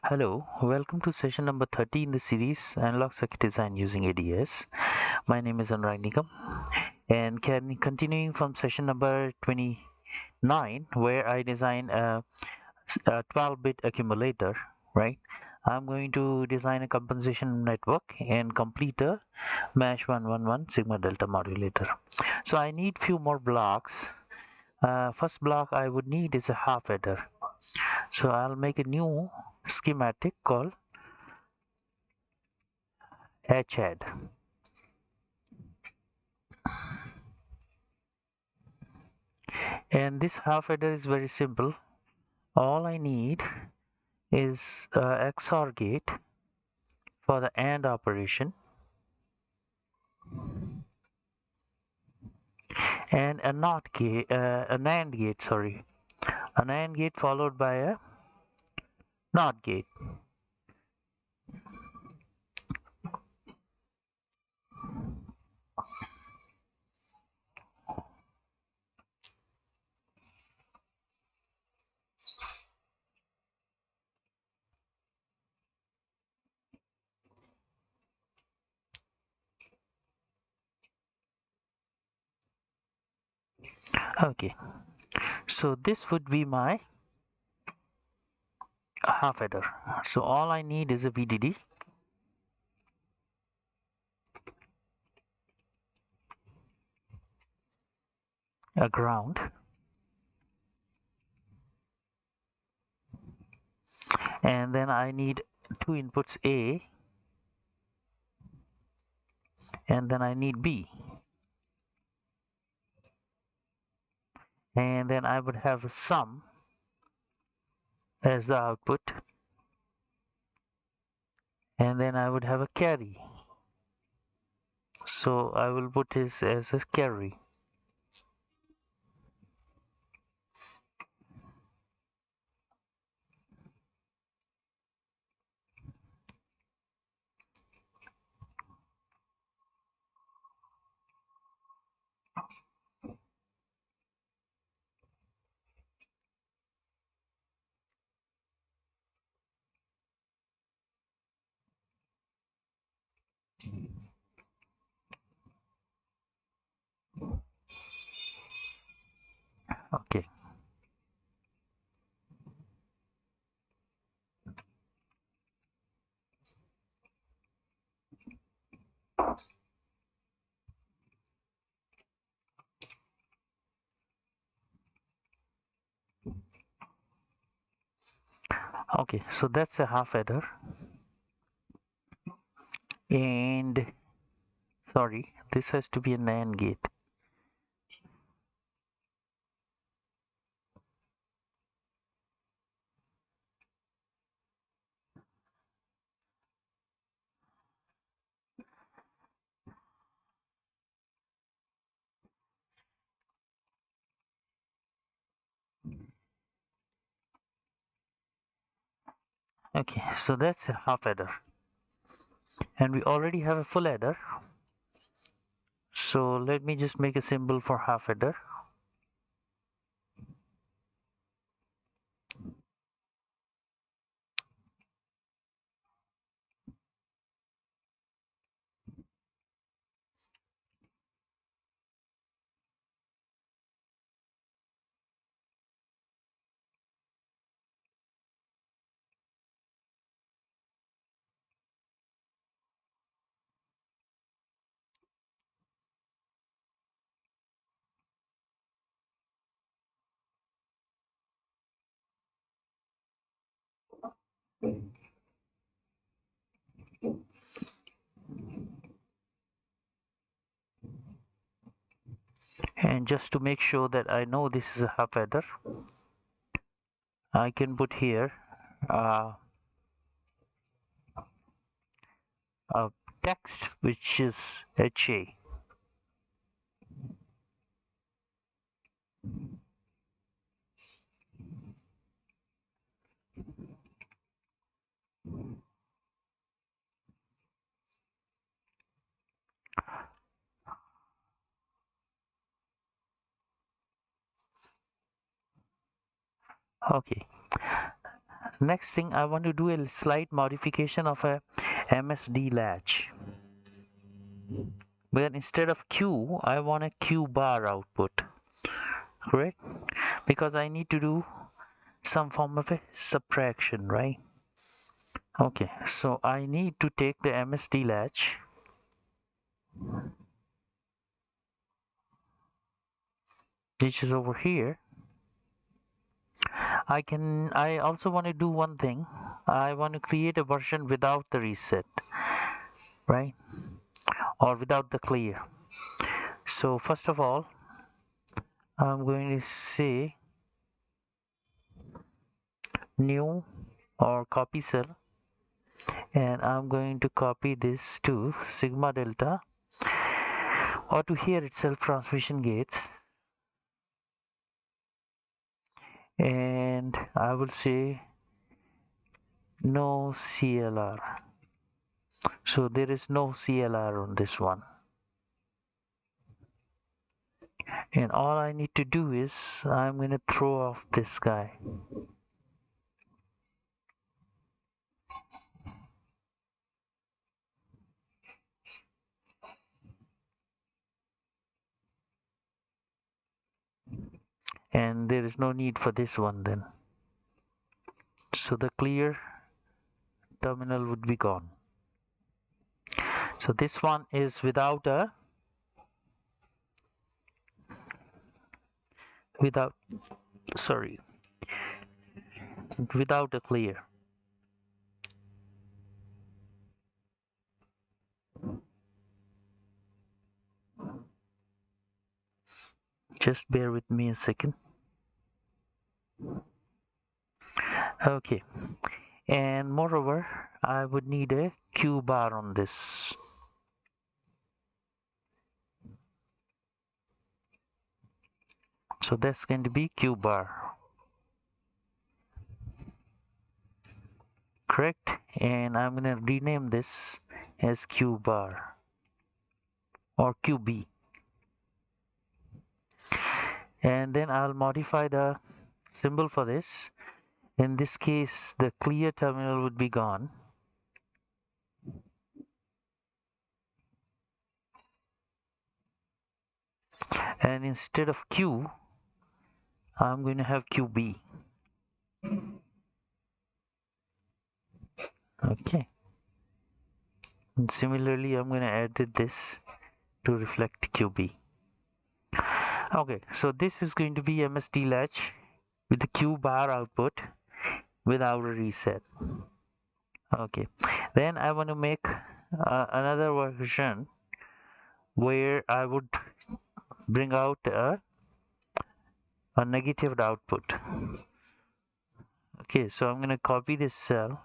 Hello, welcome to session number 30 in the series Analog Circuit Design using ADS. My name is Anurag Nigam, and continuing from session number 29 where I design a 12-bit accumulator, right? I'm going to design a compensation network and complete a MASH 111 sigma delta modulator. So I need few more blocks. First block I would need is a half adder. So I'll make a new schematic called HAD. And this half adder is very simple. All I need is a XOR gate for the AND operation and a NOT gate, a NAND gate, sorry, a NAND gate followed by a NOT gate. Okay, so this would be my half adder. So all I need is a VDD, a ground, and then I need two inputs A, and then I need B, and then I would have a sum as the output, and then I would have a carry. So I will put this as a carry. Okay. Okay, so that's a half adder. And sorry, this has to be a NAND gate. Okay, so that's a half adder. And we already have a full adder. So let me just make a symbol for half adder. And just to make sure that I know this is a half adder, I can put here a text which is HA. Okay, Next thing, I want to do a slight modification of a MSD latch, where instead of Q I want a Q bar output, correct? Because I need to do some form of a subtraction, right? Okay, so I need to take the MSD latch, which is over here. I also want to do one thing. I want to create a version without the reset, right? Or without the clear. So first of all, I'm going to say new or copy cell, and I'm going to copy this to sigma delta or to here itself transmission gates, and I will say no CLR. So there is no CLR on this one, and all I need to do is I'm going to throw off this guy. And there is no need for this one then. So the clear terminal would be gone. So this one is without a without sorry without a clear. Just bear with me a second. Okay, and moreover I would need a Q bar on this. So that's going to be Q bar, correct? And I'm going to rename this as Q bar or QB, and then I'll modify the symbol for this. In this case, the clear terminal would be gone, and instead of Q I'm going to have QB. Okay, and similarly I'm going to add this to reflect QB. Okay, so this is going to be MSD latch with the Q bar output without a reset. Okay, then I want to make another version where I would bring out a negative output. Okay, so I'm going to copy this cell,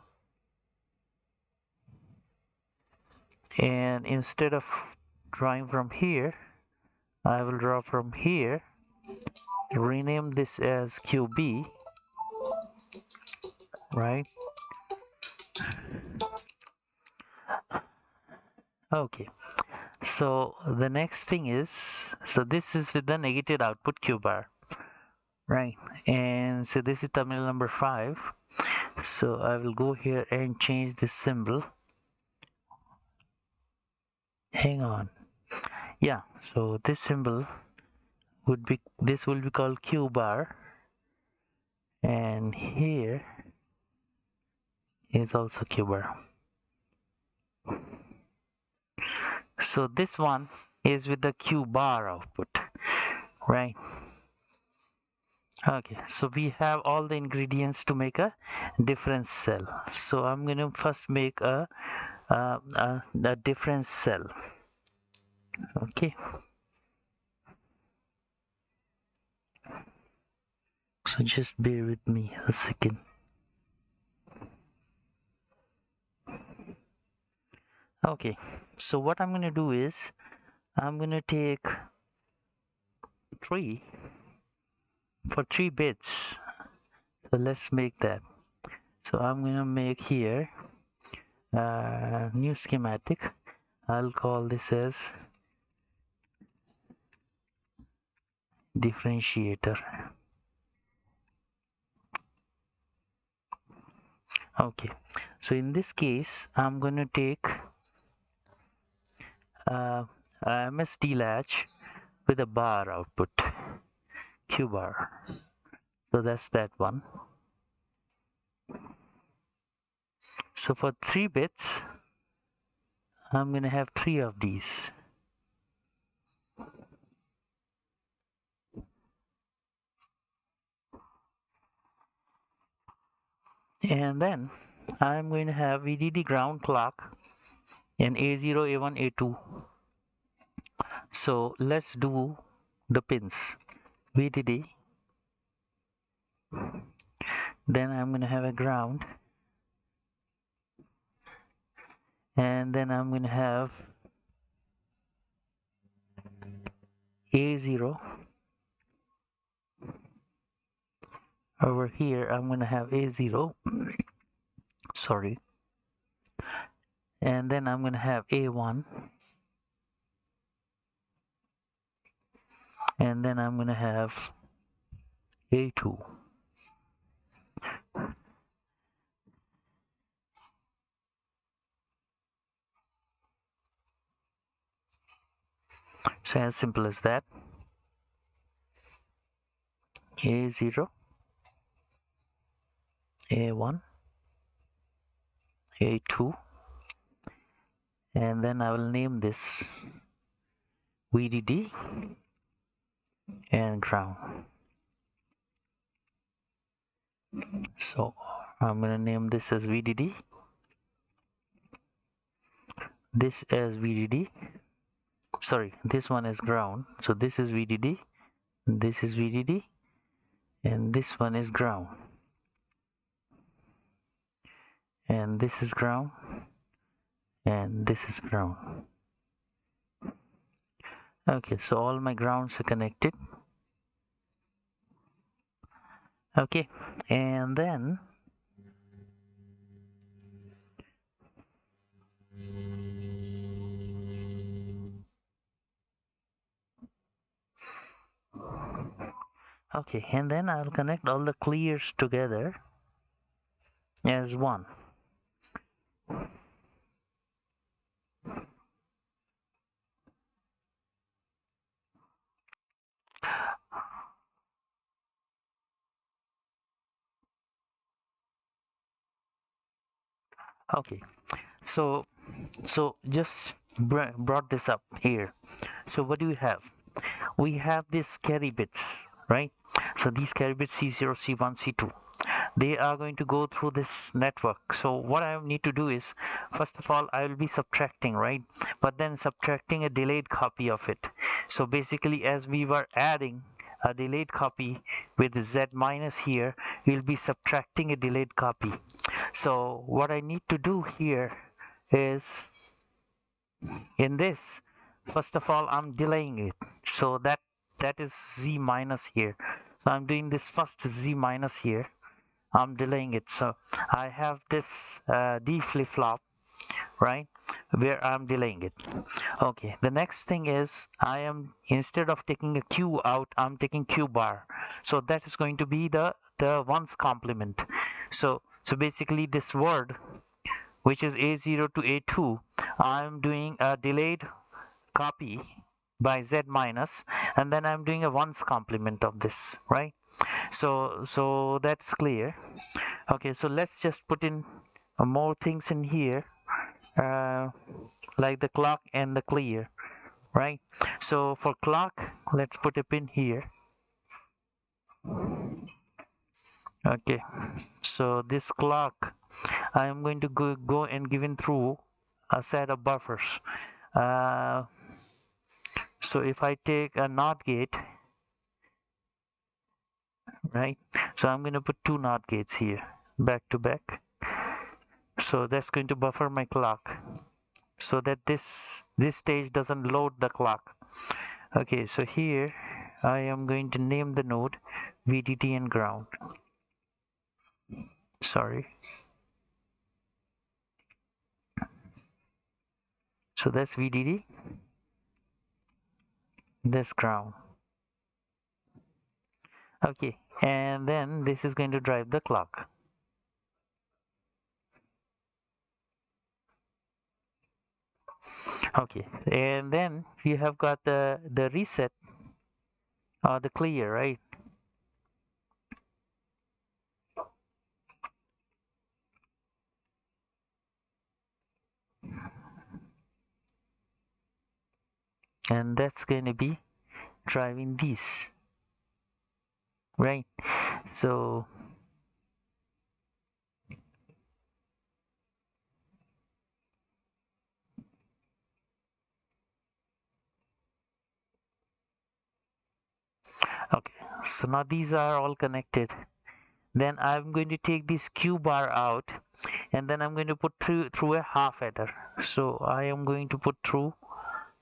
and instead of drawing from here I will draw from here, rename this as QB, right? Okay, so the next thing is, so this is with the negative output Q bar, right? And so this is terminal number 5. So I will go here and change this symbol. Hang on. Yeah, so this symbol would be, this will be called Q bar, and here is also Q bar. So this one is with the Q bar output, right? Okay, so we have all the ingredients to make a difference cell. So I'm going to first make a difference cell. Okay, so just bear with me a second. Okay, so what I'm going to do is I'm going to take 3 for 3 bits. So let's make that. So I'm going to make here new schematic. I'll call this as differentiator. Okay, so in this case I'm going to take uh, MSD latch with a bar output, Q bar. So that's that one. So for 3 bits I'm going to have 3 of these. And then I'm going to have VDD ground clock in A0, A1, A2. So let's do the pins. VDD, then I'm going to have a ground, and then I'm going to have A0. Over here I'm going to have A0, sorry, and then I'm going to have A1, and then I'm going to have A2. So as simple as that. A0, A1, A2, and then I will name this VDD and ground. So I'm going to name this as VDD, this as VDD, sorry, this one is ground, so this is VDD, this is VDD, and this one is ground, and this is ground, and this is ground. Okay, so all my grounds are connected. Okay, and then I'll connect all the clears together as one. Okay, so just brought this up here. So what do we have? We have these carry bits, right? So these carry bits C0, C1, C2, they are going to go through this network. So what I need to do is, first of all, I will be subtracting, right? But then subtracting a delayed copy of it. So basically, as we were adding a delayed copy with Z minus here, we'll be subtracting a delayed copy. So what I need to do here is, in this, first of all, I'm delaying it. So that is Z minus here. So I'm doing this first Z minus here. I'm delaying it. So I have this D flip-flop, right, where I'm delaying it. Okay, the next thing is, I am, instead of taking a Q out, I'm taking Q bar. So that is going to be the ones complement. So basically this word, which is A0 to A2, I'm doing a delayed copy by Z minus, and then I'm doing a ones complement of this, right? So that's clear. Okay, so let's just put in more things in here, like the clock and the clear, right? So for clock, let's put a pin here. Okay, so this clock, I am going to go and given through a set of buffers. So if I take a NOT gate, right, so I'm going to put 2 NOT gates here back to back. So that's going to buffer my clock, so that this stage doesn't load the clock. Okay, so here I am going to name the node VDD and ground. Sorry. So that's VDD, this ground. Okay, and then this is going to drive the clock. Okay, and then you have got the reset or the clear, right? And that's going to be driving these, right? So okay, so now these are all connected. Then I'm going to take this Q bar out, and then I'm going to put through a half adder. So I am going to put through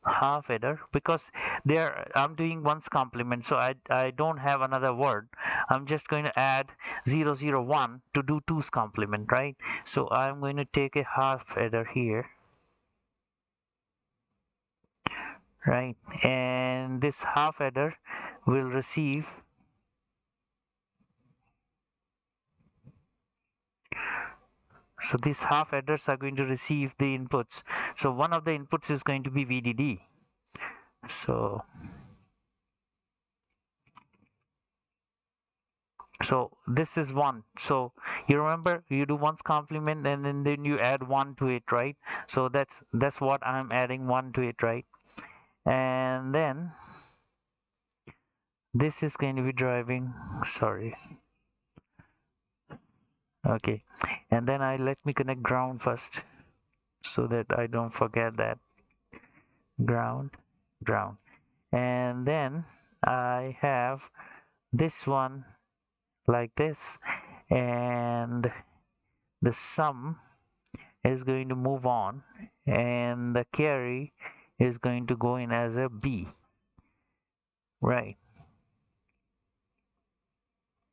half adder because there I'm doing one's complement, so I don't have another word. I'm just going to add 001 to do two's complement, right? So I'm going to take a half adder here, right? And this half adder will receive, so these half adders are going to receive the inputs. So one of the inputs is going to be VDD. So this is one. So you remember you do one's complement and then you add one to it, right? So that's what I'm adding one to it, right? And then this is going to be driving, sorry. Okay. And then let me connect ground first so that I don't forget that. Ground, ground. And then I have this one like this, and the sum is going to move on, and the carry is going to go in as a B, right?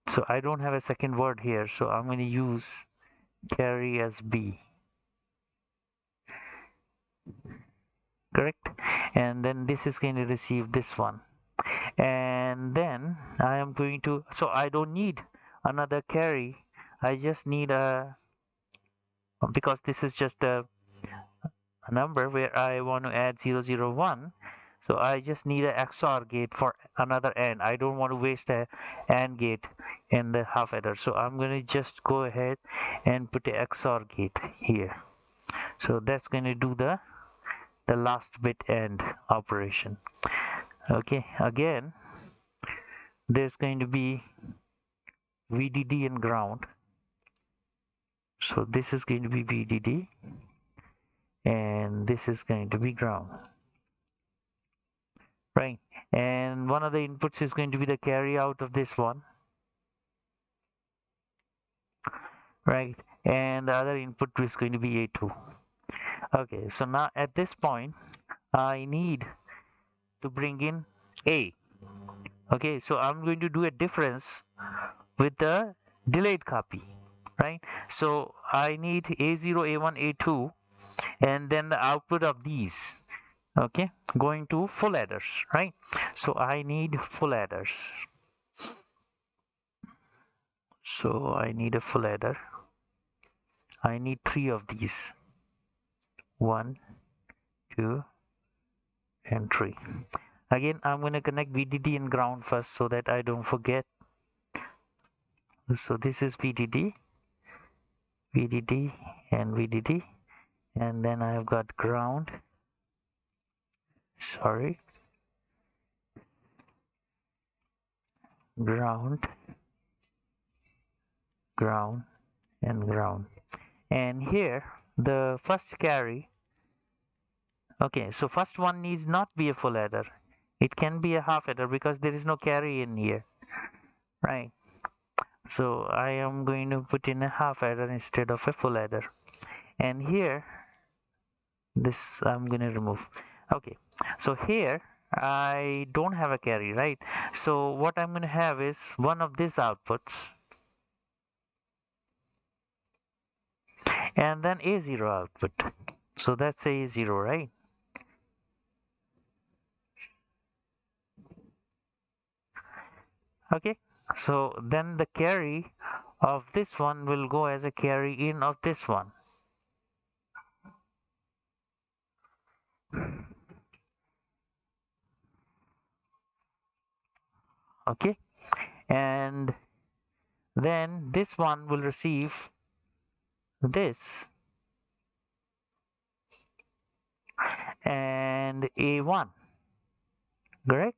So I don't have a second word here, so I'm going to use carry as B, correct? And then this is going to receive this one, and then I am going to, so I don't need another carry, I just need a, because this is just a number where I want to add 001, so I just need an XOR gate for another AND. I don't want to waste a AND gate in the half adder, so I'm going to just go ahead and put a XOR gate here. So that's going to do the last bit AND operation. Okay, again there's going to be VDD and ground, so this is going to be VDD and this is going to be ground, right? And one of the inputs is going to be the carry out of this one, right? And the other input is going to be A2. Okay, so now at this point I need to bring in A. Okay, so I'm going to do a difference with the delayed copy, right? So I need A0, A1, A2, and then the output of these, okay, going to full adders, right? So I need full adders. So I need a full adder. I need 3 of these. 1, 2, and 3. Again, I'm going to connect VDD and ground first so that I don't forget. So this is VDD, VDD, and VDD. And then I've got ground. Sorry. Ground, ground, and ground. And here, the first carry. Okay, so first one needs not be a full adder. It can be a half adder because there is no carry in here, right? So I am going to put in a half adder instead of a full adder. And here, this I'm going to remove. Okay, so here I don't have a carry, right? So what I'm going to have is one of these outputs and then A0 output. So that's A0, right? Okay, so then the carry of this one will go as a carry in of this one. Okay, and then this one will receive this and A1, correct?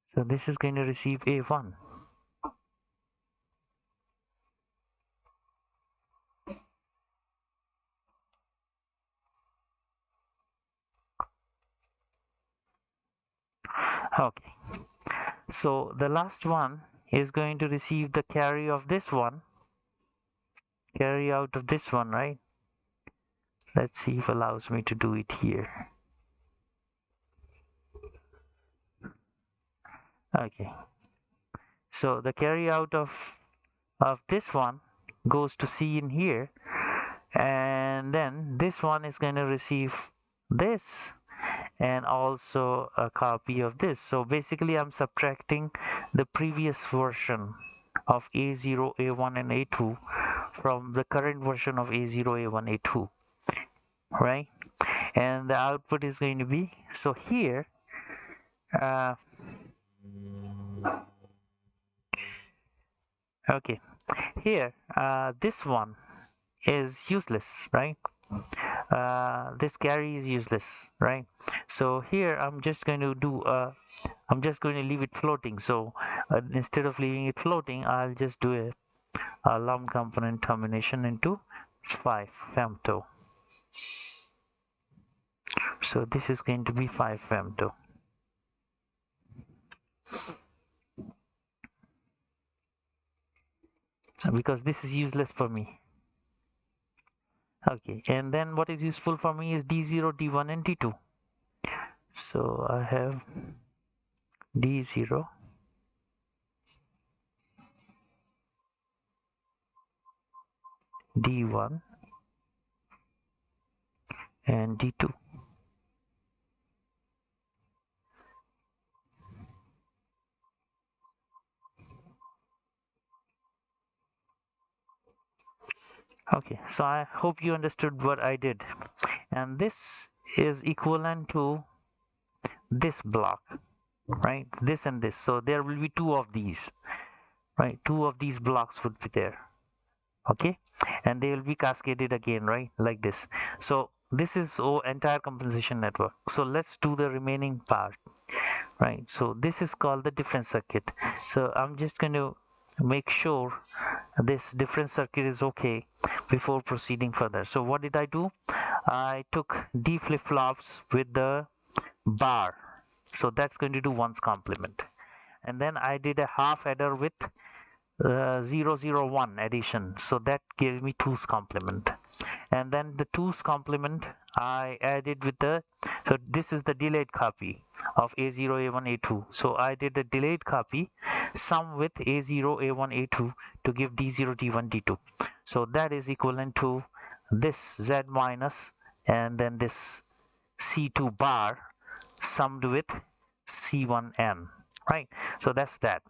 So this is going to receive A1. Okay, so the last one is going to receive the carry of this one, carry out of this one, right? Let's see if it allows me to do it here. Okay, so the carry out of this one goes to C in here, and then this one is going to receive this and also a copy of this. So basically I'm subtracting the previous version of A0, A1 and A2 from the current version of A0, A1, A2, right? And the output is going to be, so here okay, here this one is useless, right? This carry is useless, right? So here I'm just going to do I'm just going to leave it floating. So instead of leaving it floating, I'll just do a lump component termination into 5 femto. So this is going to be 5 femto. So because this is useless for me. Okay, and then what is useful for me is D0, D1 and D2. So I have D0, D1 and D2. Okay, so I hope you understood what I did. And this is equivalent to this block, right? This and this. So there will be two of these, right? Two of these blocks would be there. Okay, and they will be cascaded again, right? Like this. So this is entire compensation network. So let's do the remaining part, right? So this is called the difference circuit. So I'm just going to make sure this difference circuit is okay before proceeding further. So what did I do? I took D flip-flops with the bar, so that's going to do one's complement, and then I did a half adder with 001 addition, so that gave me 2's complement, and then the 2's complement I added with the, so this is the delayed copy of A0, A1, A2, so I did a delayed copy sum with A0, A1, A2 to give D0, D1, D2. So that is equivalent to this Z minus and then this C2 bar summed with C1N, right? So that's that.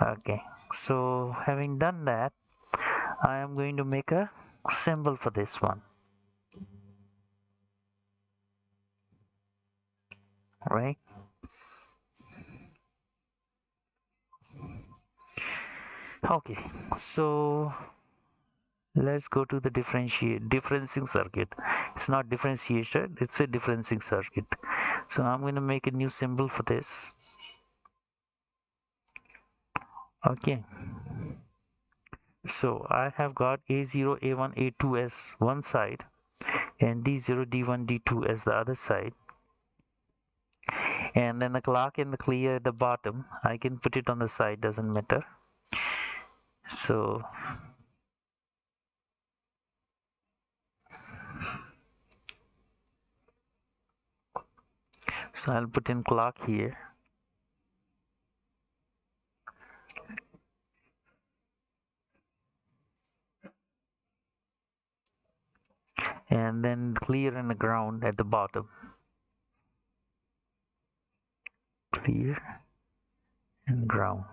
Okay, so having done that, I am going to make a symbol for this one, right? Okay, so let's go to the differencing circuit. It's not differentiation, it's a differencing circuit. So I'm going to make a new symbol for this. Okay, so I have got A0, A1, A2 as one side and D0, D1, D2 as the other side, and then the clock and the clear at the bottom, I can put it on the side, doesn't matter. So I'll put in clock here, and then clear and the ground at the bottom. Clear and ground.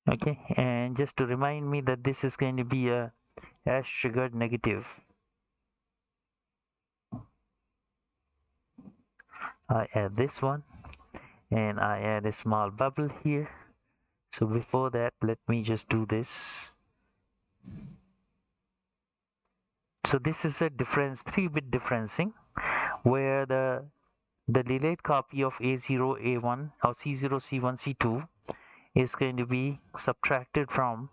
Okay, and just to remind me that this is going to be a hash triggered negative, I add this one and I add a small bubble here. So before that, let me just do this. So this is a difference, 3-bit differencing, where the delayed copy of A0, A1 or C0, C1, C2 is going to be subtracted from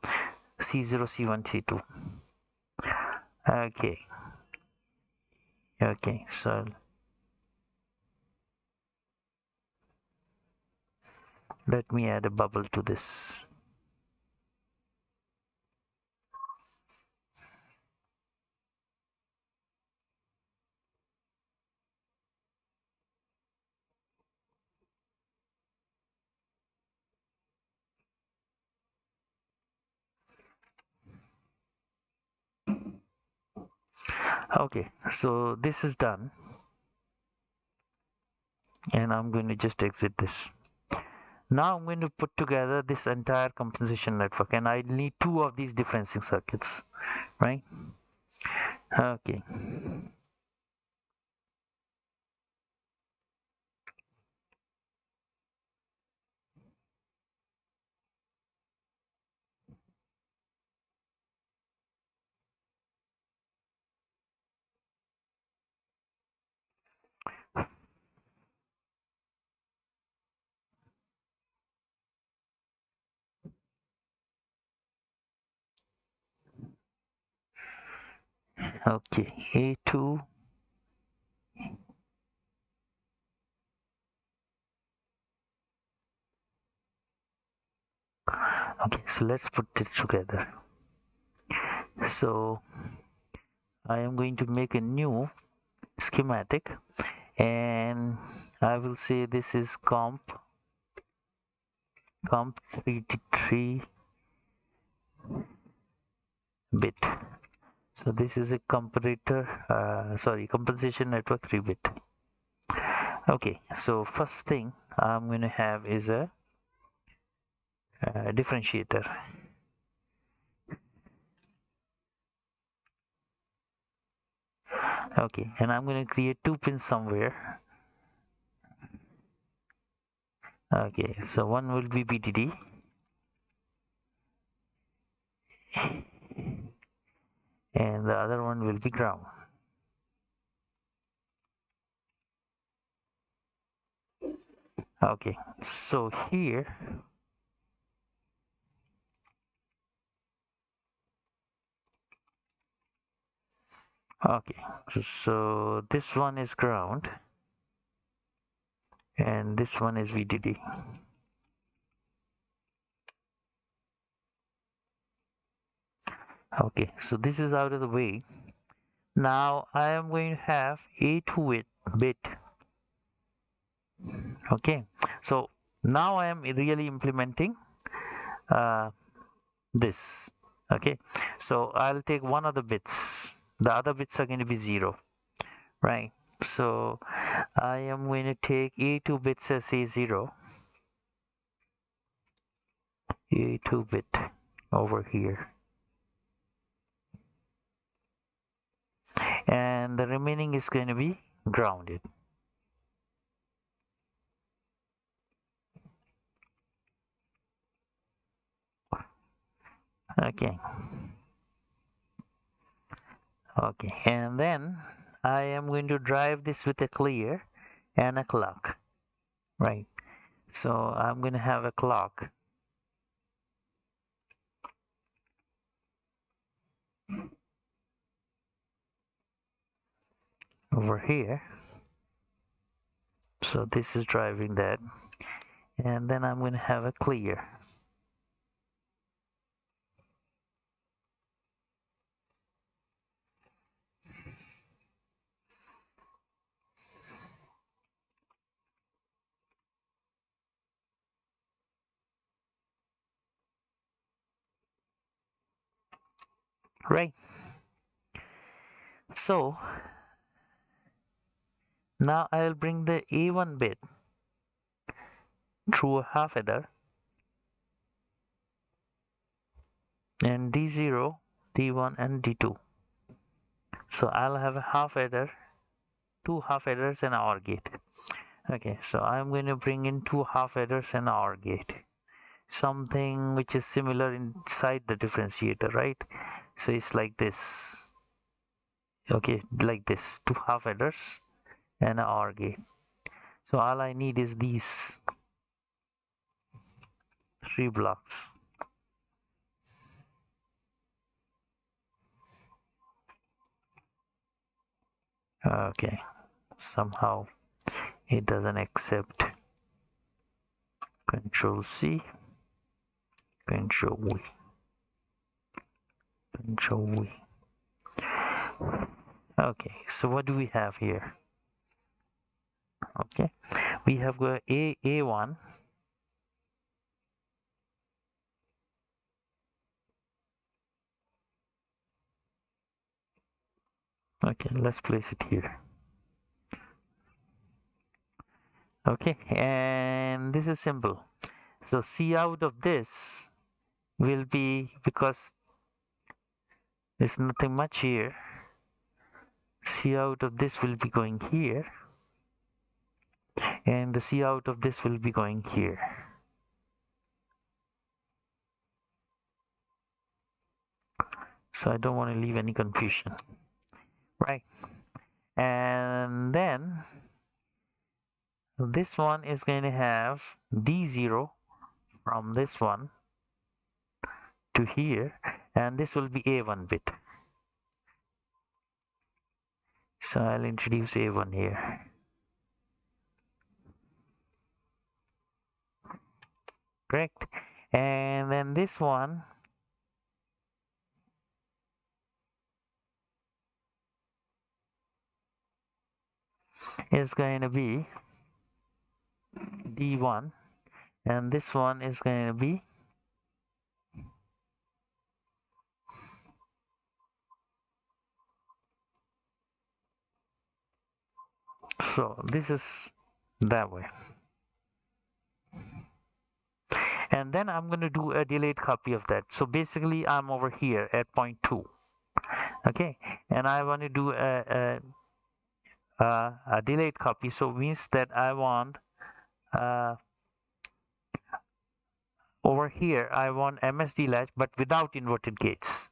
C0, C1, C2. Okay, so let me add a bubble to this. Okay, so this is done, and I'm going to just exit this. Now I'm going to put together this entire compensation network, and I need 2 of these differencing circuits, right? Okay. Okay, A2. Okay, so let's put it together. So I am going to make a new schematic, and I will say this is comp 33 bit. So this is a compensation network 3-bit. Okay, so first thing I'm going to have is a differentiator. Okay, and I'm going to create 2 pins somewhere. Okay, so one will be BTD and the other one will be ground. Okay, so here okay, so this one is ground and this one is VDD. Okay, so this is out of the way. Now I am going to have A2 bit. Okay, so now I am really implementing this. Okay, so I'll take one of the bits. The other bits are going to be 0, right? So I am going to take A2 bits as A0, A2 bit over here, and the remaining is going to be grounded. Okay, and then I am going to drive this with a clear and a clock, right? So I'm going to have a clock over here. So this is driving that, and then I'm going to have a clear. Right, so now I'll bring the A1 bit through a half adder, and D0, D1 and D2. So I'll have a half adder, two half adders and an OR gate. Okay, so I'm going to bring in two half adders and an OR gate. Something which is similar inside the differentiator, right? So it's like this. Okay, like this, two half adders and an OR gate. So all I need is these three blocks. Okay, somehow it doesn't accept Control C, Control V, Control V. Okay, so what do we have here? Okay, we have got A1. Okay, let's place it here. Okay, and this is simple. So C out of this will be, because there's nothing much here, C out of this will be going here, and the C out of this will be going here. So I don't want to leave any confusion, right? And then this one is going to have D0 from this one to here, and this will be A1 bit. So I'll introduce A1 here. Correct. And then this one is going to be D1, and this one is going to be so this is that way. And then I'm going to do a delayed copy of that. So basically I'm over here at point 2. Okay, and I want to do a delayed copy. So means that I want over here I want MSD latch but without inverted gates,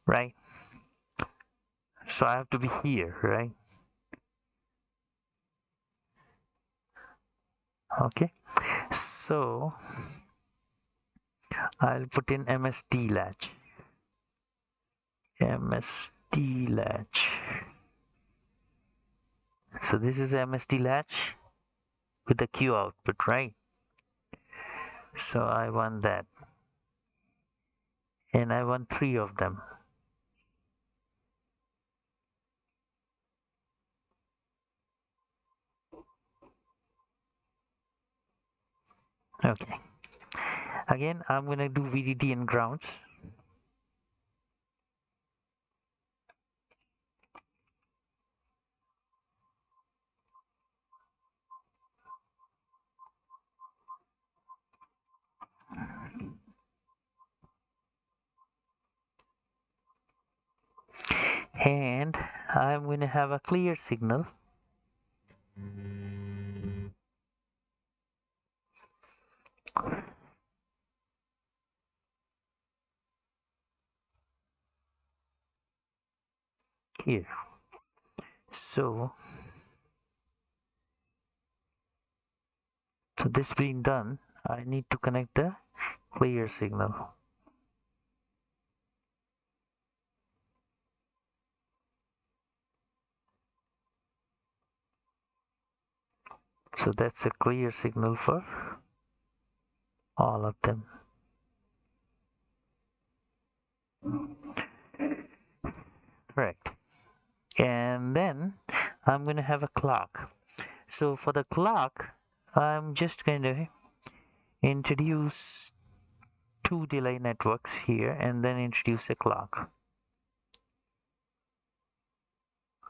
right? So I have to be here, right? Okay, so I'll put in MSD latch. MSD latch. So this is MSD latch with the Q output, right? So I want that, and I want 3 of them. Okay, again I'm gonna do VDD and grounds. And I'm going to have a clear signal. Here. So this being done, I need to connect the clear signal. So that's a clear signal for all of them. Correct. And then I'm going to have a clock. So for the clock, I'm just going to introduce 2 delay networks here and then introduce a clock.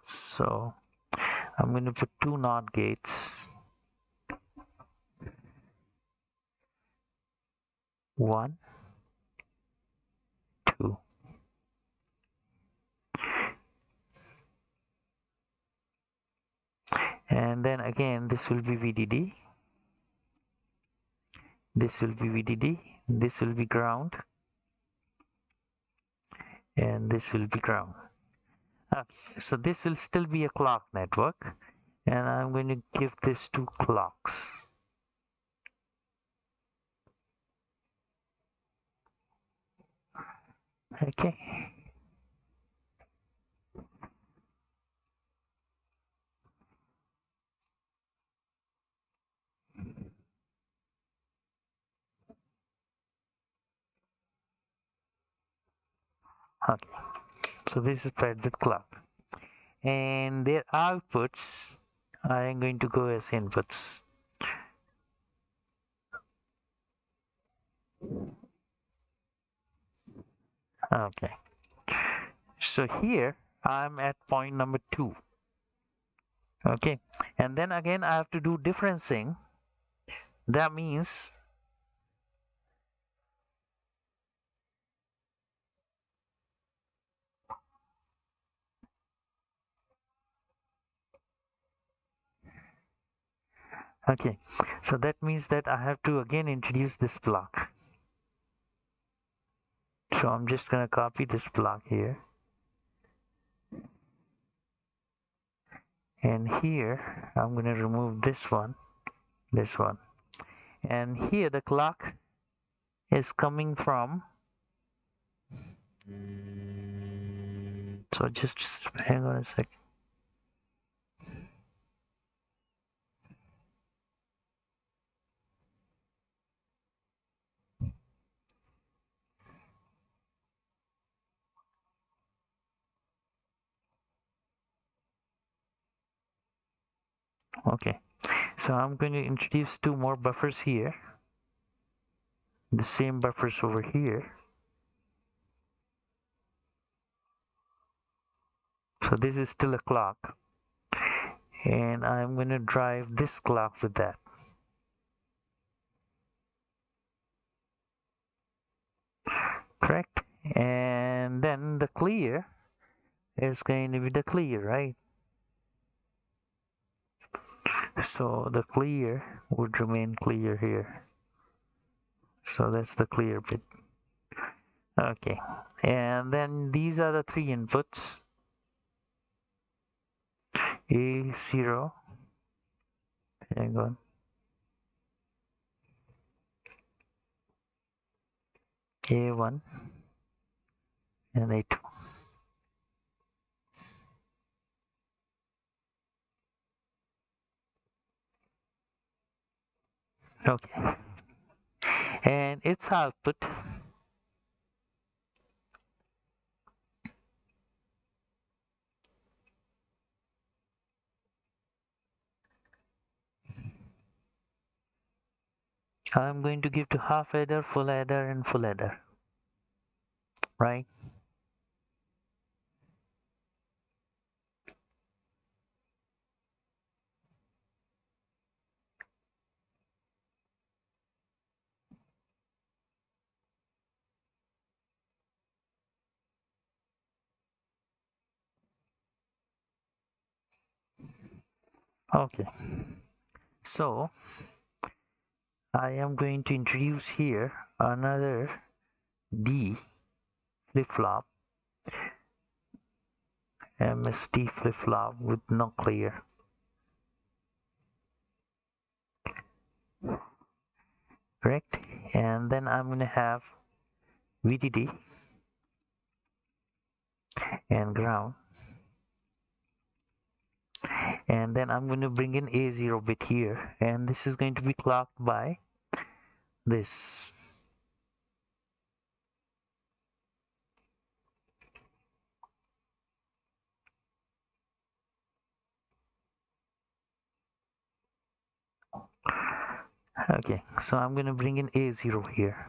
So I'm going to put 2 NOT gates. 1 again this will be VDD, this will be VDD, this will be ground, and this will be ground. Okay, so this will still be a clock network, and I'm going to give this two clocks. Okay. Okay, so this is paired with clock, and their outputs I am going to go as inputs. Okay, so here I'm at point number 2. Okay, and then again I have to do differencing. That means okay, so that means that I have to again introduce this block. So I'm just gonna copy this block here, and here I'm gonna remove this one, and here the clock is coming from, so just hang on a sec. Okay, so I'm going to introduce 2 more buffers here, the same buffers over here. So this is still a clock, and I'm going to drive this clock with that. Correct? And then the clear is going to be the clear, right? So the clear would remain clear here. So that's the clear bit. Okay, and then these are the 3 inputs: A0, hang on, A1, and A2. Okay, and its output I'm going to give to half adder, full adder, and full adder, right? Okay, so I am going to introduce here another D flip-flop, MST flip-flop with no clear. Correct? And then I'm going to have VDD and ground. And then I'm going to bring in A0 bit here, and this is going to be clocked by this. Okay, so I'm going to bring in A0 here.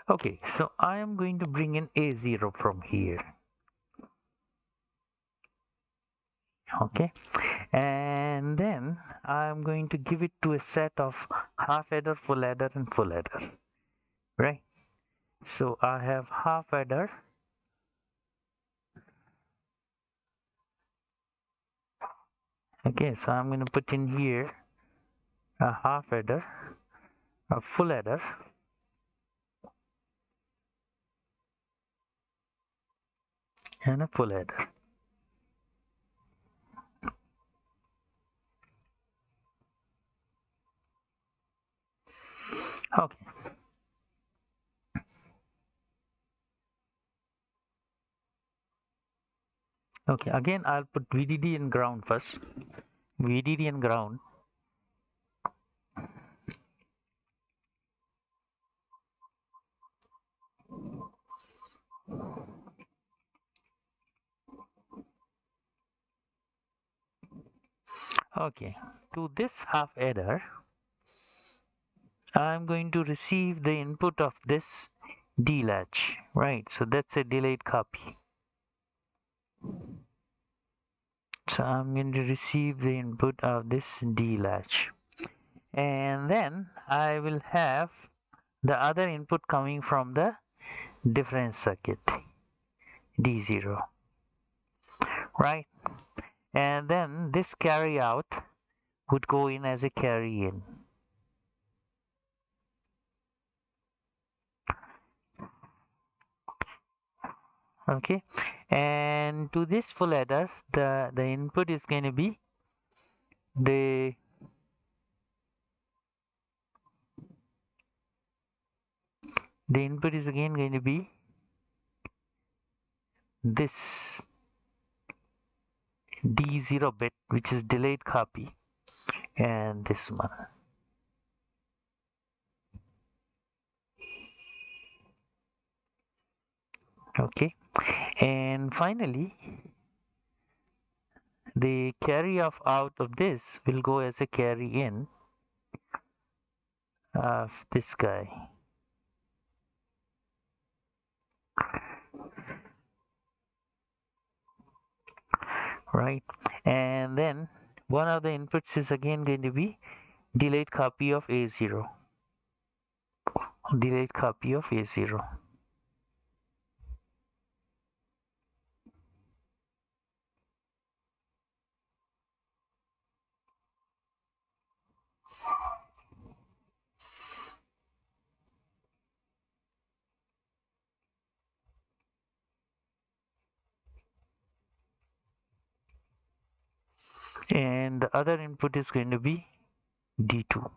Okay, so I am going to bring in A0 from here. Okay, and then I'm going to give it to a set of half adder, full adder, and full adder, right? So I have half adder, okay, so I'm going to put in here a half adder, a full adder, and a full adder. Okay, okay, again I'll put VDD and ground first. VDD and ground. Okay, to this half adder, I'm going to receive the input of this D latch, right? So that's a delayed copy. So I'm going to receive the input of this D latch. And then I will have the other input coming from the difference circuit, D0, right? And then this carry out would go in as a carry in. Okay, and to this full adder, the input is going to be the input is again going to be this D0 bit, which is delayed copy, and this one. Okay, and finally the carry of out of this will go as a carry in of this guy, right? And then one of the inputs is again going to be delayed copy of A0, delayed copy of A0. And the other input is going to be D2.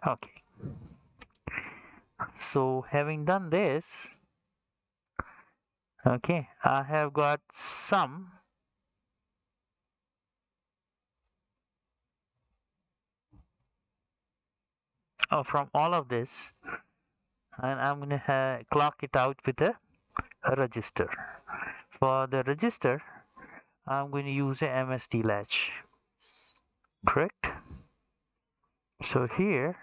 Okay, so having done this, okay, I have got some from all of this, and I'm going to clock it out with a register. For the register, I'm going to use a MSD latch, correct? So here,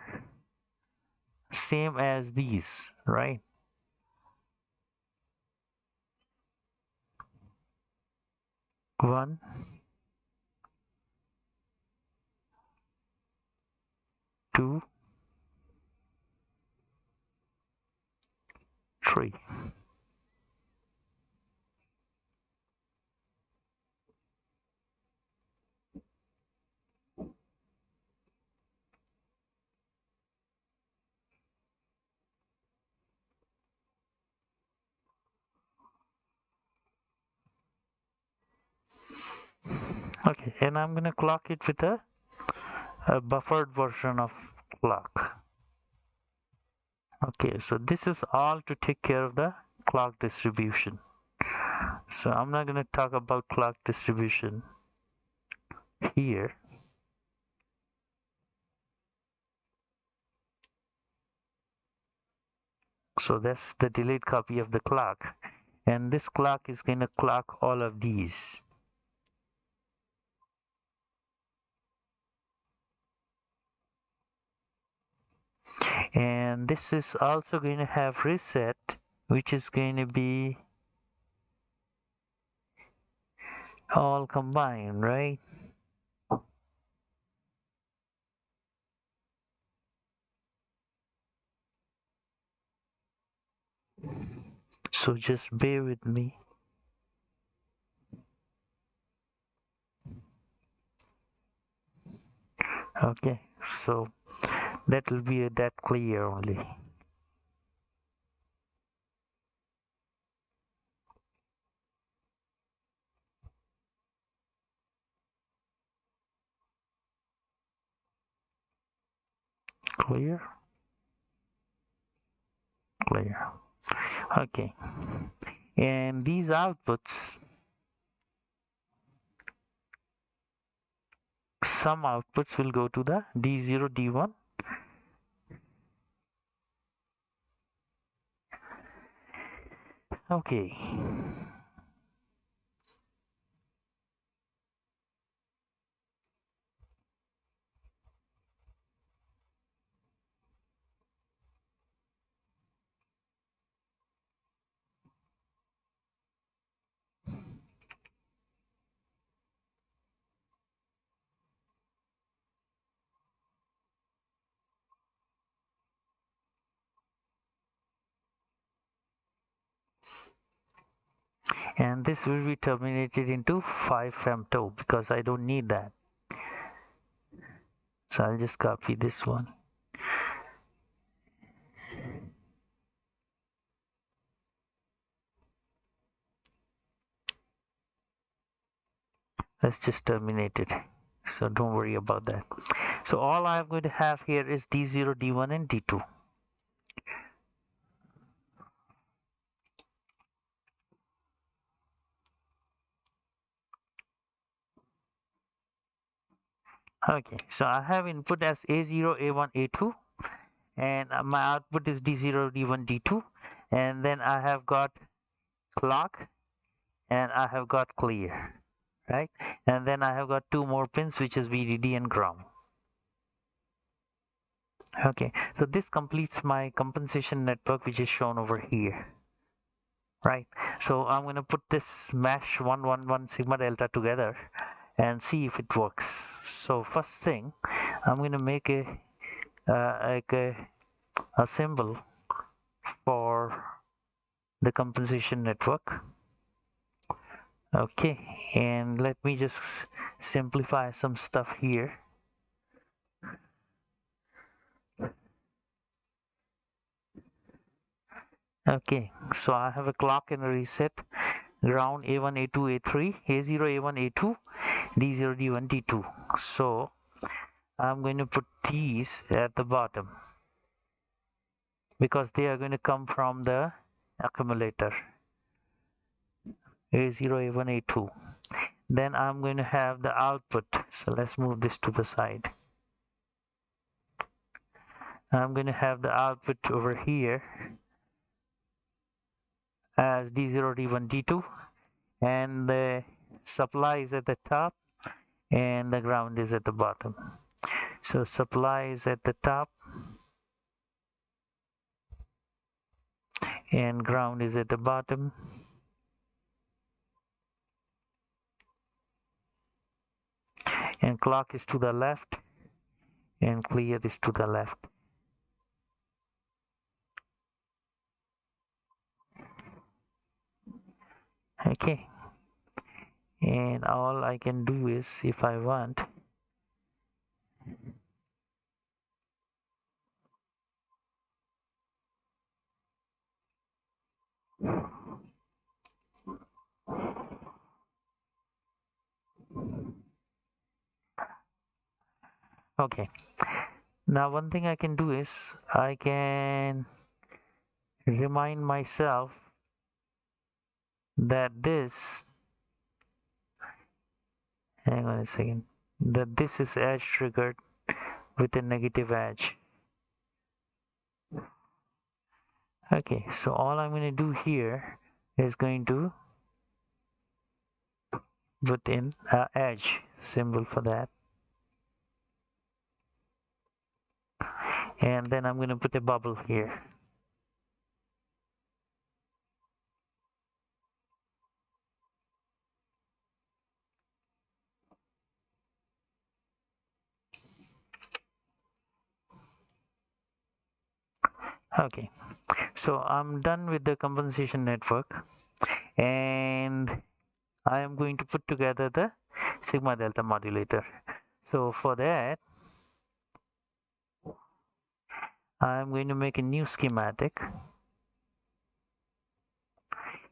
same as these, right? One, two, three. Okay, and I'm going to clock it with a buffered version of clock. Okay, so this is all to take care of the clock distribution. So I'm not going to talk about clock distribution here. So that's the delayed copy of the clock, and this clock is going to clock all of these. and this is also going to have reset, which is going to be all combined, right? So just bear with me. Okay, so that will be that clear only. Clear? Clear. Okay, and these outputs, some outputs will go to the D0, D1. Okay. And this will be terminated into 5 femto because I don't need that. So I'll just copy this one. Let's just terminate it. So don't worry about that. So all I'm going to have here is D0, D1 and D2. Okay, so I have input as A0, A1, A2, and my output is D0, D1, D2, and then I have got clock and I have got clear, right? And then I have got two more pins, which is VDD and ground. Okay, so this completes my compensation network, which is shown over here, right? So I'm going to put this mesh 111 sigma delta together and see if it works. So first thing, I'm going to make a symbol for the compensation network. Okay, and let me just simplify some stuff here. Okay, so I have a clock and a reset, ground A1, A2, A3, A0, A1, A2, D0, D1, D2. So I'm going to put these at the bottom because they are going to come from the accumulator. A0, A1, A2. Then I'm going to have the output. So let's move this to the side. I'm going to have the output over here as D0, D1, D2, and the supply is at the top and the ground is at the bottom. So supply is at the top and ground is at the bottom. And clock is to the left and clear is to the left. Okay, and all I can do is, if I want, okay, now one thing I can do is I can remind myself that this, hang on a second, that this is edge triggered with a negative edge. Okay, so all I'm going to do here is going to put in a edge symbol for that, and then I'm going to put a bubble here. Okay, so I'm done with the compensation network, and I am going to put together the sigma delta modulator. So for that, I'm going to make a new schematic.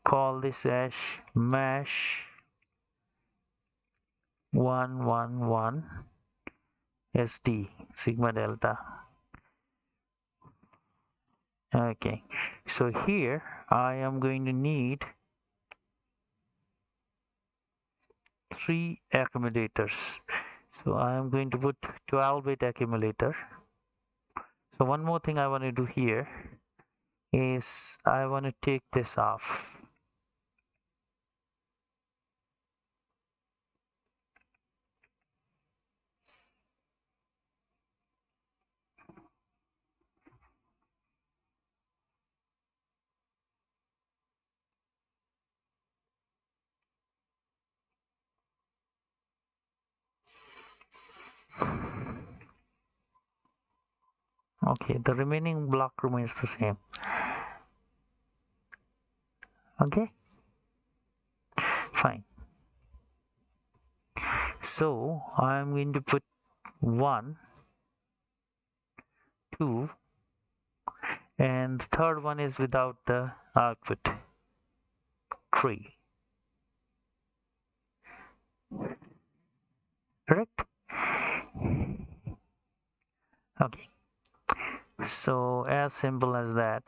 Call this as mesh 111 SD sigma delta. Okay, so here I am going to need 3 accumulators. So I am going to put 12-bit accumulator. So one more thing I want to do here is I want to take this off. Okay, the remaining block remains the same. Okay, fine. So I'm going to put 1, 2, and the third one is without the output, 3. Correct? Okay, so as simple as that.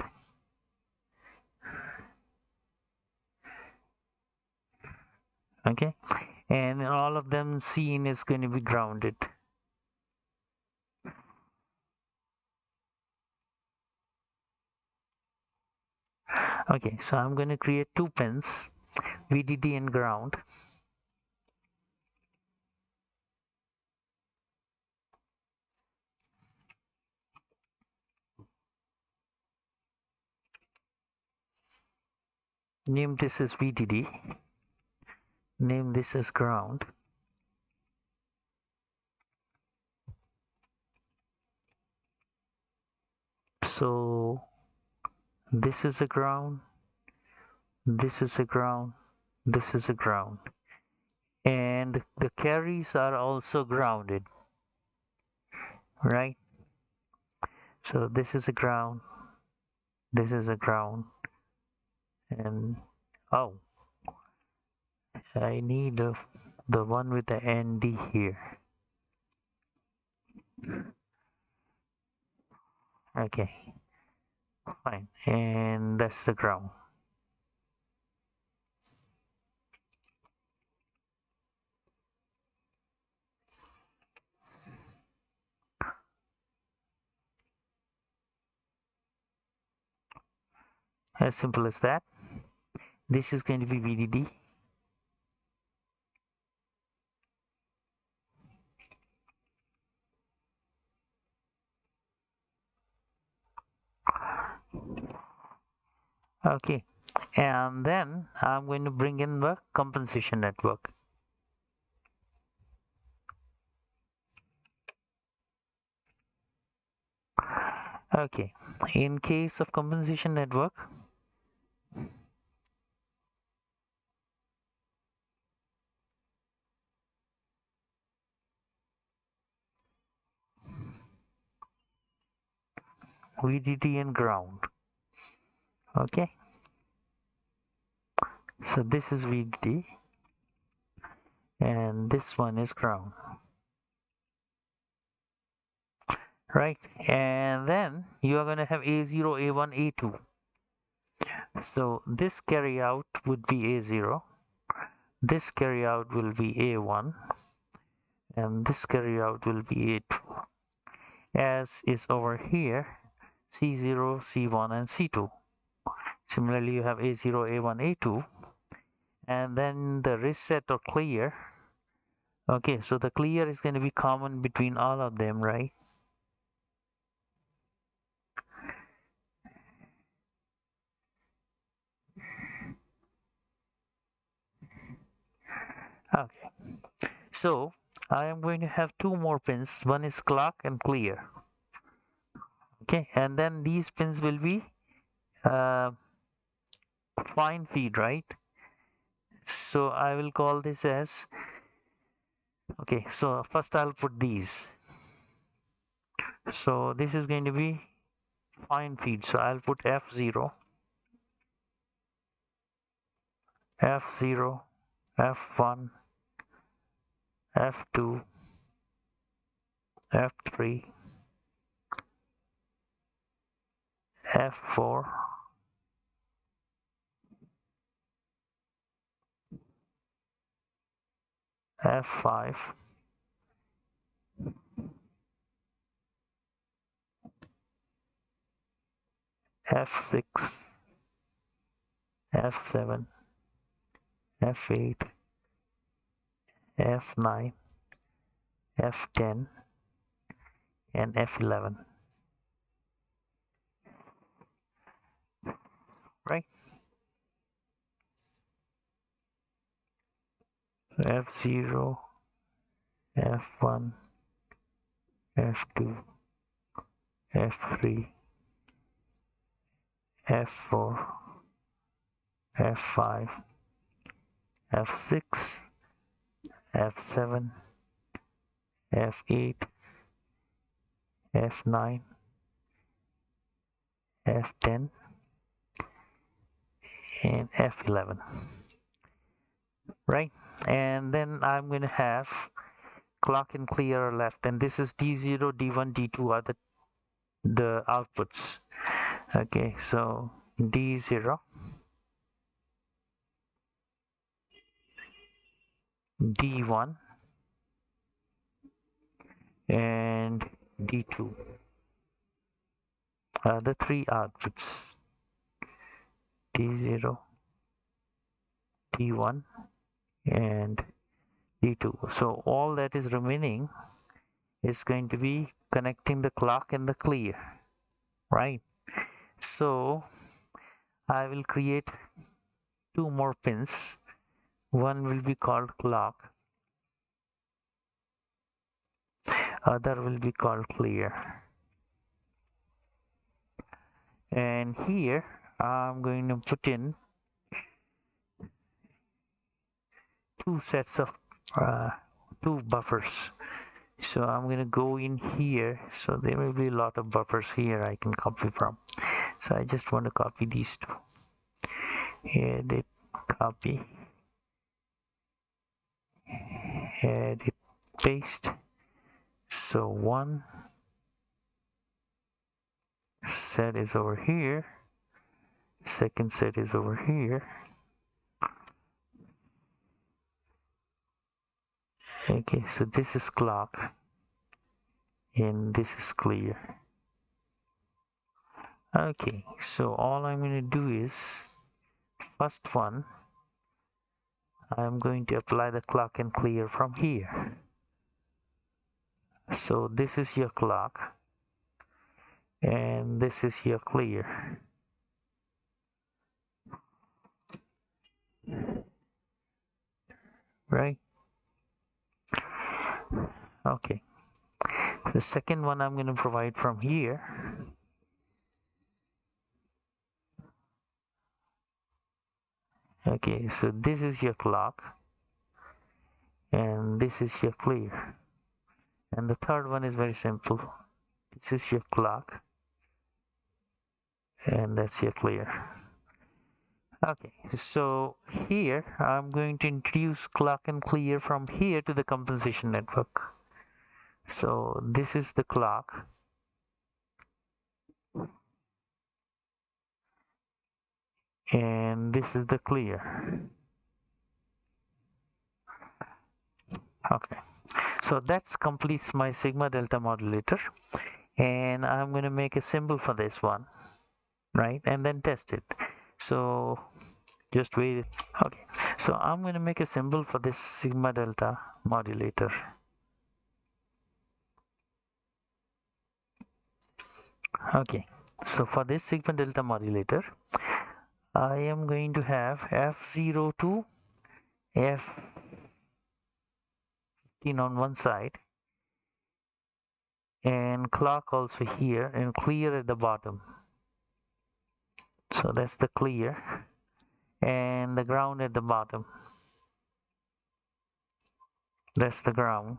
Okay, and all of them Cin is going to be grounded. Okay, so I'm going to create 2 pins, VDD and ground. Name this as VDD. Name this as ground. So this is a ground, this is a ground, this is a ground, and the carries are also grounded, right? So this is a ground, this is a ground, and oh, I need the one with the ND here. Okay, fine, and that's the ground. As simple as that. This is going to be VDD. Okay, and then I'm going to bring in the compensation network. Okay, in case of compensation network, VDD and ground. Okay, so this is VDD and this one is ground, right? And then you are going to have A0, A1, A2. So this carry out would be A0, this carry out will be A1, and this carry out will be A2, as is over here C0, C1, and C2. Similarly, you have A0, A1, A2, and then the reset or clear. Okay, so the clear is going to be common between all of them, right? So I am going to have two more pins. One is clock and clear. Okay, and then these pins will be uh, fine feed, right? So I will call this as, okay, so first I'll put these. So this is going to be fine feed. So I'll put F0, F0, F1, F2, F3, F4, F5, F6, F7, F8, F9, F10, and F11, right? So F0, F1, F2, F3, F4, F5, F6, F7, F8, F9, F10, and F11, right? And then I'm going to have clock and clear left, and this is D0, D1, D2 are the outputs. Okay, so D0, D1, and D2 are the three outputs. D0, D1, and D2. So all that is remaining is going to be connecting the clock and the clear, right? So I will create two more pins. One will be called clock, other will be called clear. And here I'm going to put in two sets of two buffers. So I'm going to go in here. So there will be a lot of buffers here I can copy from. So I just want to copy these two. Edit, copy, edit, paste. So one set is over here, second set is over here. Okay, so this is clock and this is clear. Okay, so all I'm going to do is, first one, I'm going to apply the clock and clear from here. So this is your clock and this is your clear. Right? Okay. The second one I'm going to provide from here. Okay, so this is your clock and this is your clear. And the third one is very simple. This is your clock and that's your clear. Okay, so here I'm going to introduce clock and clear from here to the compensation network. So this is the clock and this is the clear. Okay, so that completes my sigma delta modulator, and I'm going to make a symbol for this one, right, and then test it. So just wait. Okay, so I'm going to make a symbol for this sigma delta modulator. Okay, so for this sigma delta modulator I am going to have F0 to F1 13 on one side, and clock also here, and clear at the bottom. So that's the clear, and the ground at the bottom. That's the ground.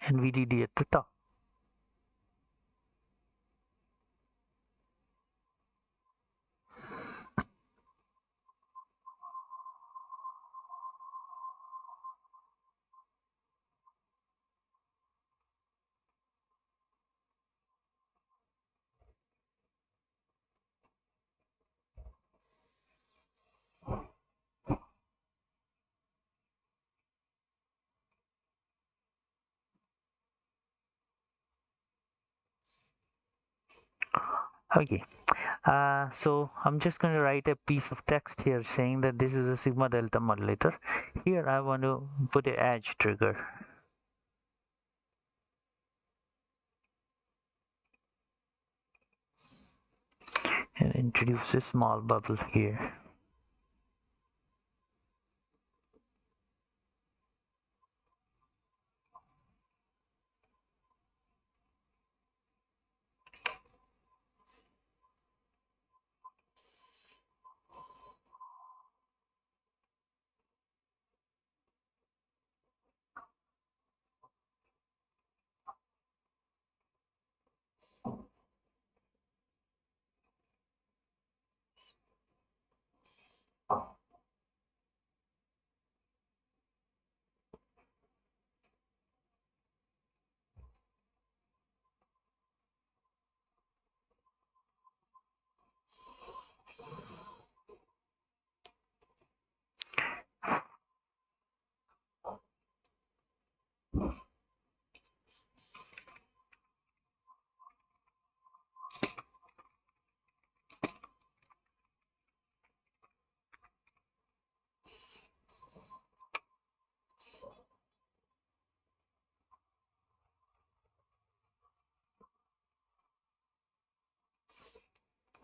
And VDD at the top. Okay, so I'm just going to write a piece of text here saying that this is a sigma delta modulator. Here I want to put an edge trigger. And introduce a small bubble here.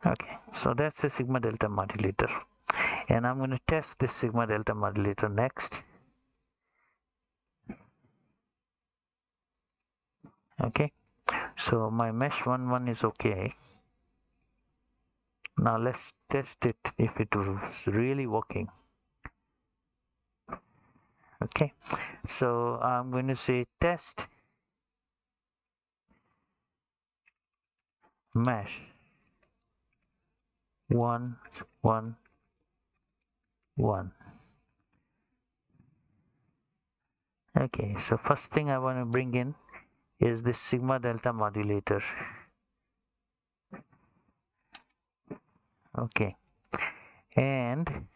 Okay, so that's a sigma delta modulator, and I'm going to test this sigma delta modulator next. Okay, so my mesh 1 is okay. Now let's test it if it was really working. Okay, so I'm going to say test mesh 1 1 1. Okay, so first thing I want to bring in is this sigma delta modulator. Okay, and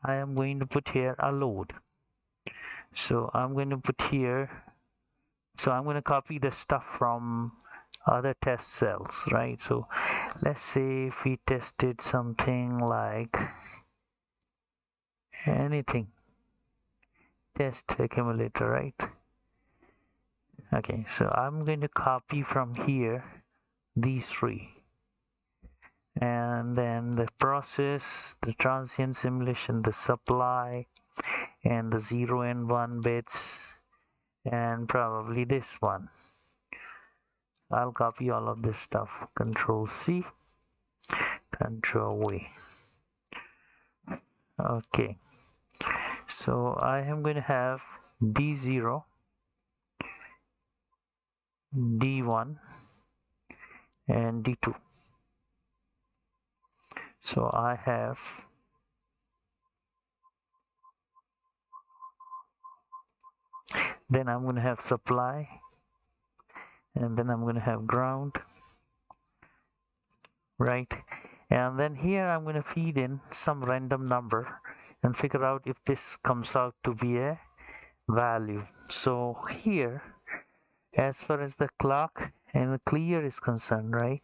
I am going to put here a load. So I'm going to put here, so I'm going to copy the stuff from other test cells, right? So let's say if we tested something like anything, test accumulator, right? Okay, so I'm going to copy from here these three, and then the process, the transient simulation, the supply, and the 0 and 1 bits, and probably this one. I'll copy all of this stuff. Control C, Control V. Okay, so I am going to have D0, D1, and D2. So I have then I'm going to have supply, and then I'm going to have ground, right? And then here I'm going to feed in some random number and figure out if this comes out to be a value. So here, as far as the clock and the clear is concerned, right?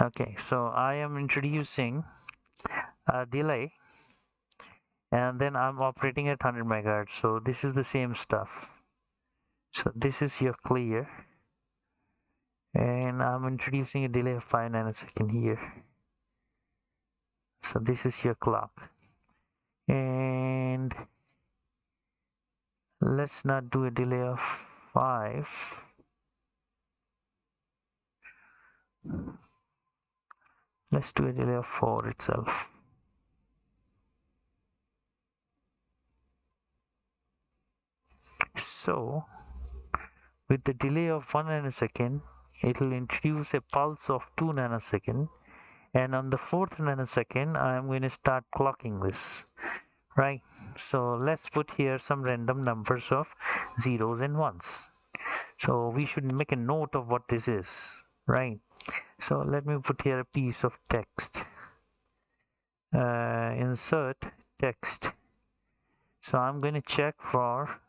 Okay, so I am introducing a delay, and then I'm operating at 100 megahertz. So this is the same stuff. So this is your clear, and I'm introducing a delay of 5 nanosecond here. So this is your clock, and let's not do a delay of 5. Let's do a delay of 4 itself. So with the delay of 1 nanosecond, it will introduce a pulse of 2 nanosecond, and on the 4th nanosecond I am going to start clocking this, right? So let's put here some random numbers of zeros and ones. So we should make a note of what this is, right? So let me put here a piece of text. Insert text. So I'm going to check for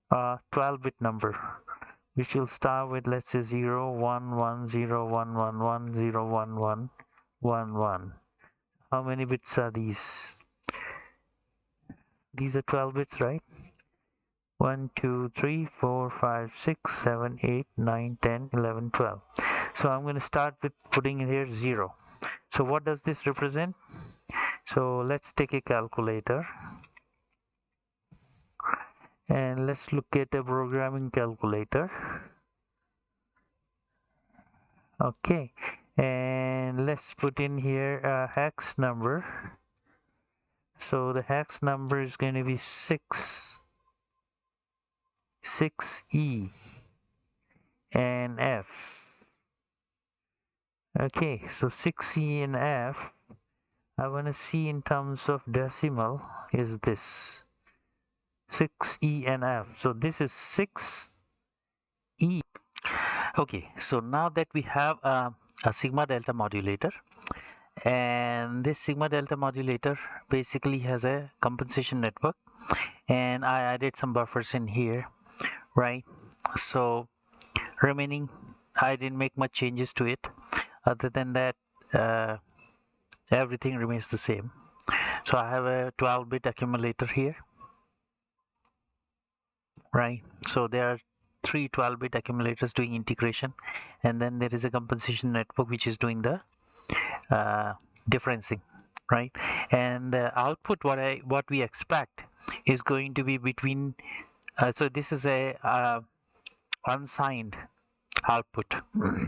a 12-bit number, which will start with, let's say, 0 1 1 0 1 1 1 0 1 1 1 1. How many bits are these? These are 12 bits, right? 1 2 3 4 5 6 7 8 9 10 11 12. So I'm going to start with putting in here 0. So what does this represent? So let's take a calculator, and let's look at a programming calculator. Okay, and let's put in here a hex number. So the hex number is going to be 6E and F. Okay, so 6E and F, I want to see in terms of decimal is this 6E and F. So this is 6E. Okay, so now that we have a sigma delta modulator, and this sigma delta modulator basically has a compensation network, and I added some buffers in here, right? So remaining, I didn't make much changes to it. Other than that, everything remains the same. So I have a 12-bit accumulator here, right? So there are 3 12-bit accumulators doing integration, and then there is a compensation network which is doing the differencing, right? And the output, what we expect is going to be between so this is a unsigned output.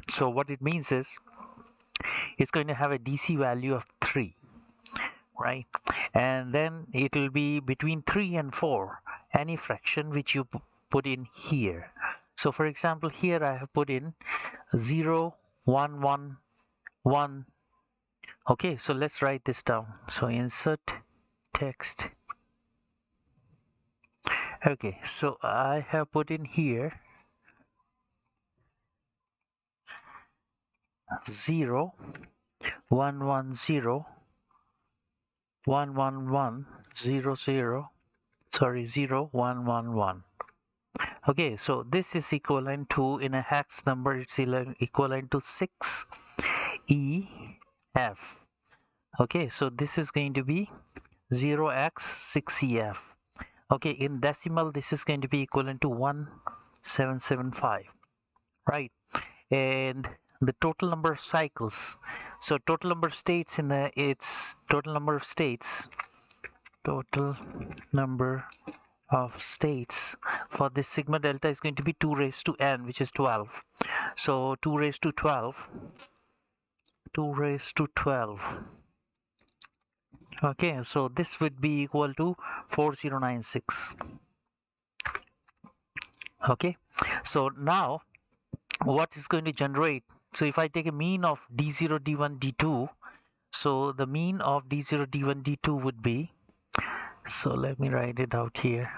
So what it means is it's going to have a DC value of 3, right? And then it will be between 3 and 4, any fraction which you put in here. So for example, here I have put in 0 1 1 1. Okay, so let's write this down. So insert text. Okay, so I have put in here 0 1 1 0 1 1 1 0 0, sorry, 0 1 1 1. Okay, so this is equivalent to, in a hex number, it's equivalent to 6EF. Okay, so this is going to be 0x6EF. Okay, in decimal, this is going to be equivalent to 1775, right? And the total number of cycles, so total number of states in the, it's total number of states for this sigma delta is going to be 2 raised to n, which is 12. So 2 raised to 12. Okay, so this would be equal to 4096. Okay, so now what is going to generate? So if I take a mean of D0, D1, D2, so the mean of D0, D1, D2 would be, so let me write it out here.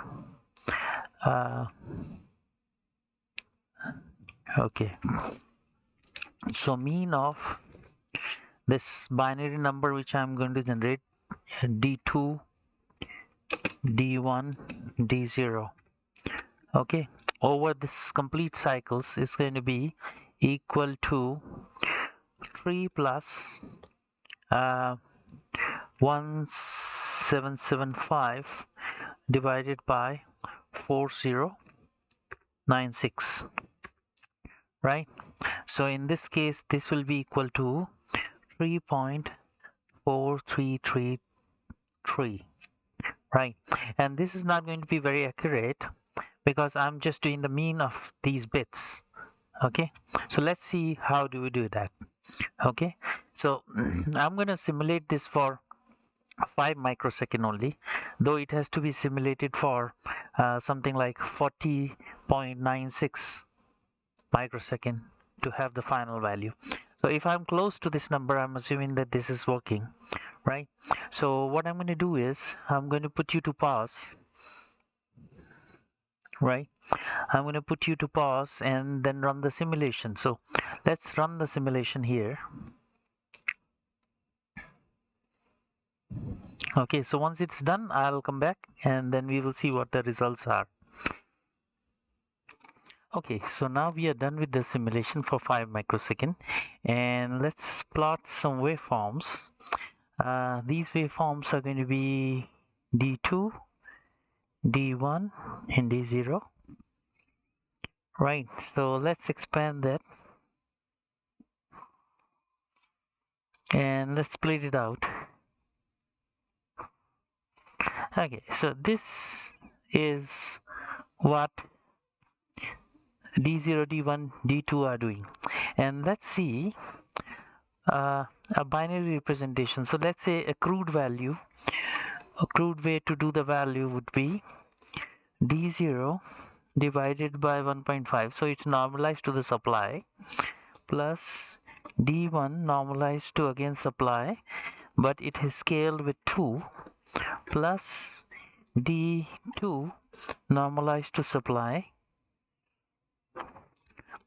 Okay, so mean of this binary number which I'm going to generate, D2, D1, D0. Okay, over this complete cycles is going to be equal to 3 plus 1775 divided by 4096, right? So in this case this will be equal to 3.4333, right? And this is not going to be very accurate because I'm just doing the mean of these bits. Okay, so let's see how do we do that. Okay, so I'm going to simulate this for 5 microsecond only, though it has to be simulated for something like 40.96 microsecond to have the final value. So if I'm close to this number, I'm assuming that this is working, right? So what I'm going to do is I'm going to put you to pause, right? I'm going to put you to pause and then run the simulation. So let's run the simulation here. Okay, so once it's done, I'll come back and then we will see what the results are. Okay, so now we are done with the simulation for 5 microsecond, and let's plot some waveforms. These waveforms are going to be D2, D1 and D0. Right, so let's expand that and let's split it out. Okay, so this is what D0, D1, D2 are doing, and let's see a binary representation. So let's say a crude value, a crude way to do the value would be D0 divided by 1.5, so it's normalized to the supply, plus D1 normalized to again supply, but it is scaled with 2, plus D2 normalized to supply,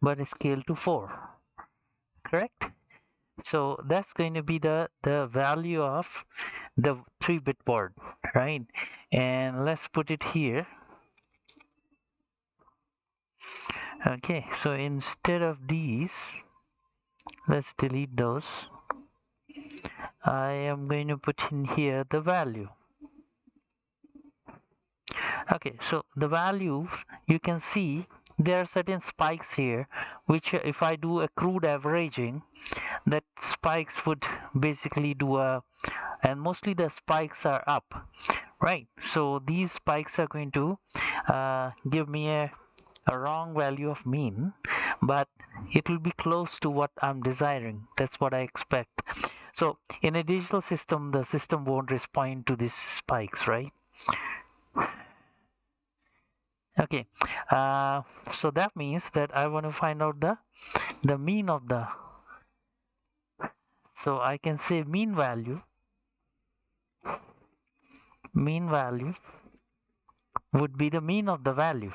but is scaled to 4, correct? So that's going to be the value of the 3-bit board, right? And let's put it here. Okay, so instead of these, let's delete those. I am going to put in here the value. Okay, so the values, you can see there are certain spikes here, which if I do a crude averaging, that spikes would basically do and mostly the spikes are up, right? So these spikes are going to give me a wrong value of mean, but it will be close to what I'm desiring. That's what I expect. So in a digital system, the system won't respond to these spikes, right? Okay, so that means that I want to find out the mean of the, so I can say mean value would be the mean of the value,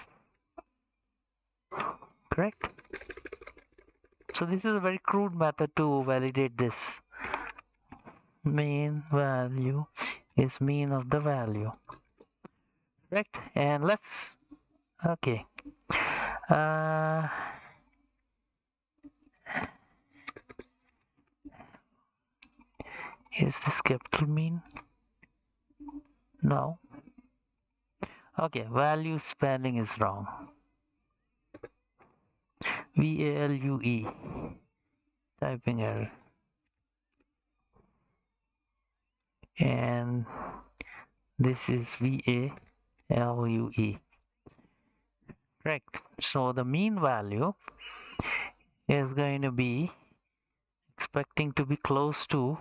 correct? So this is a very crude method to validate this. Mean value is mean of the value, correct? And let's, okay, is this capital mean? No. Okay, value spelling is wrong. VALUE, typing error, and this is VALUE, correct? So the mean value is going to be expecting to be close to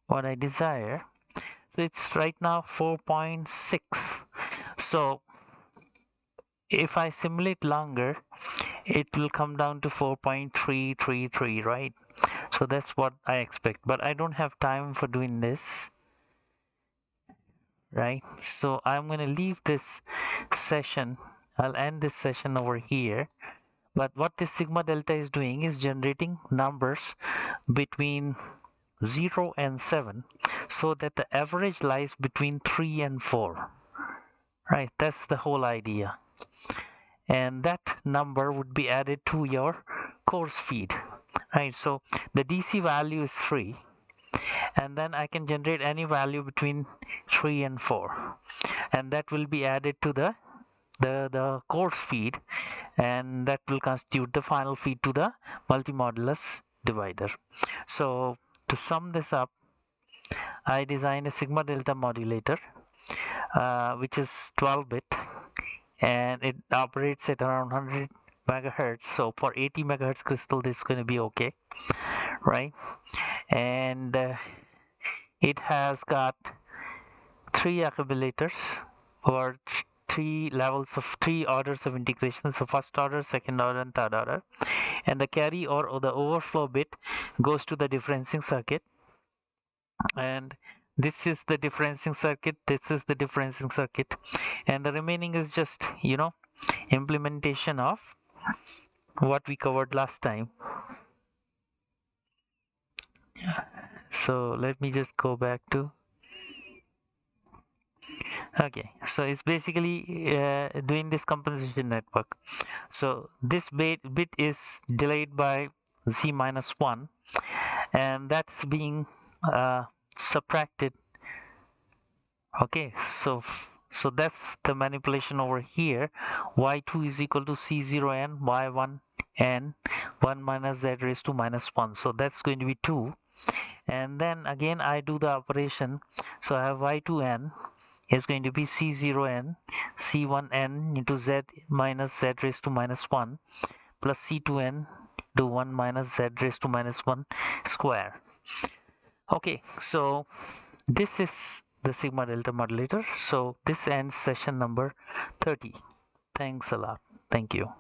what I desire. So it's right now 4.6. So if I simulate longer, it will come down to 4.333, right? So that's what I expect, but I don't have time for doing this, right? So I'm going to leave this session. I'll end this session over here. But what this sigma delta is doing is generating numbers between 0 and 7, so that the average lies between 3 and 4, right? That's the whole idea. and that number would be added to your course feed, right? So the DC value is 3, and then I can generate any value between 3 and 4, and that will be added to the course feed, and that will constitute the final feed to the multimodulus divider. So to sum this up, I designed a sigma delta modulator which is 12-bit, and it operates at around 100 megahertz. So for 80 megahertz crystal, this is going to be okay, right? And it has got 3 accumulators, or 3 orders of integration. So first order, second order, and third order, and the carry or the overflow bit goes to the differentiating circuit, and this is the differentiating circuit, this is the differentiating circuit, and the remaining is just, you know, implementation of what we covered last time. So let me just go back to, okay, so it's basically doing this compensation network. So this bit is delayed by z minus 1, and that's being subtracted. Okay, so that's the manipulation over here. Y2 is equal to C0n Y1 n 1 minus z raised to minus 1. So that's going to be 2. And then again I do the operation. So I have Y2n is going to be C0n C1n into z minus z raised to minus 1 plus C2n to 1 minus z raised to minus 1 square. Okay, so this is the sigma delta modulator. So this ends session number 30. Thanks a lot. Thank you.